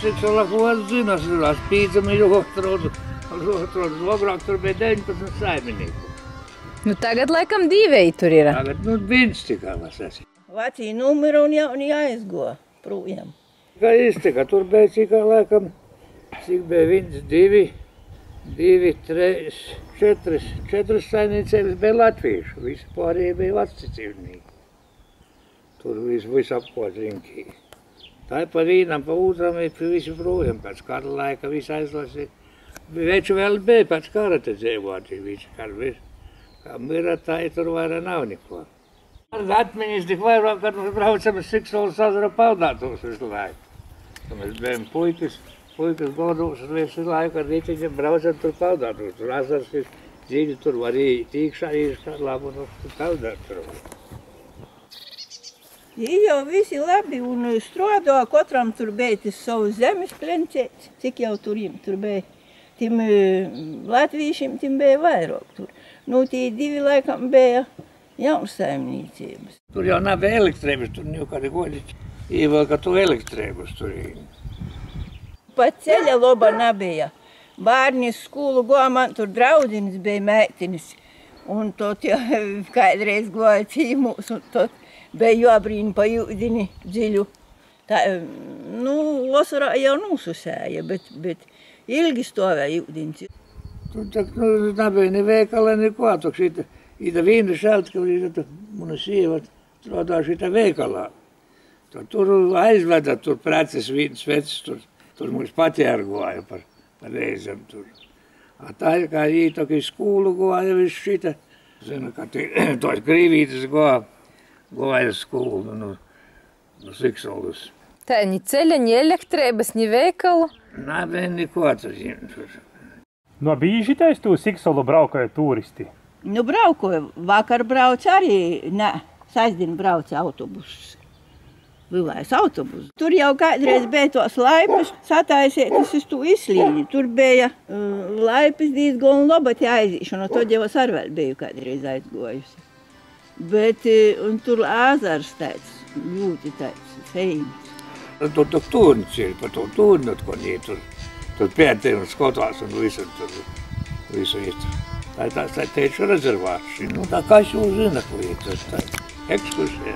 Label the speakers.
Speaker 1: Siksola, ko es zinu, es pīdzamu otru, agrāk tur bija 19 saimnieku.
Speaker 2: Nu tagad laikam divēji tur ir.
Speaker 1: Tagad, viens tikai mēs esam.
Speaker 3: Vecī numeri un jauni aizgo projām.
Speaker 1: Kā iztika, tur bija tikai laikam, cik bija 1, 2, 3, 4 saimniecības bija latviešu, visi pārējie bija vecticībnieki. Tur visu apkot riņķī. Tā ir pa vienam, pa otram, visi projām, pēc kara laika visi aizlasīja. Veču vēl bija pēc kara te dzīvoti, visi kara. Kā mira, tā tur vairāk nav neko. Atmiņas tik vairāk, kad mēs braucam Siksolas ezera peldētos visu laiku. Kad mēs bijām puikas godos visu laiku ar rītiņiem braucam tur peldētos. Tur ezers ir dziļi, tur var iekšā, labi un peldēt tur.
Speaker 3: Viņi jau visi labi un strādā, katram tur bija tas savs zemes plencēts, cik jau tur bija. Tim latvīšiem tim bija vairāk tur. Nu, tie divi laikam bija jaunsaimniecības.
Speaker 1: Tur jau nav elektrības, tur jau kādi godīgi ievelka to elektrības tur.
Speaker 3: Pat ceļa loba nebija. Bērni skolu goja, man tur draudzinis bija meitinis. Un tot jau kādreiz goja cīmūs, un tot bija jābrīna pa jūdini dziļu. Tā, nu, vasarā jau nususēja, bet ilgi stāvēja jūdins.
Speaker 1: Tur tak, nebija ne veikala, neko. Ita viena šeit, ka mana sieva strādā šitā veikalā. Tur aizveda, tur preces viens vecs, tur mums patjērgoja par reizēm tur. Tā ir kā īt toki skolu goja viss šita. Zinu, ka tos grīvītes goja skolu no Siksolas.
Speaker 2: Tā ni ceļa, ni elektrības, ni veikala?
Speaker 1: Nebija neko tur.
Speaker 4: No bīžitais tu Siksolu braukoja turisti?
Speaker 3: Nu, braukoja. Vakar brauc arī, ne, sestdien brauc autobusus. Vilais autobusus. Tur jau kādreiz bija tos laipus sataisētas uz to izslīni. Tur bija laipis diezgan laba tie aizīšana, tad jau es arī vēl biju kādreiz aizgojusi. Bet, un tur āzars tāds, ļoti tāds, feins.
Speaker 1: Tur turns ir, par to turnot, ko viņi tur pētē un skatās un visu ir. Tā ir teicu rezervācija. Nu, tā kā jūs zina, ko ir tas ekskursija.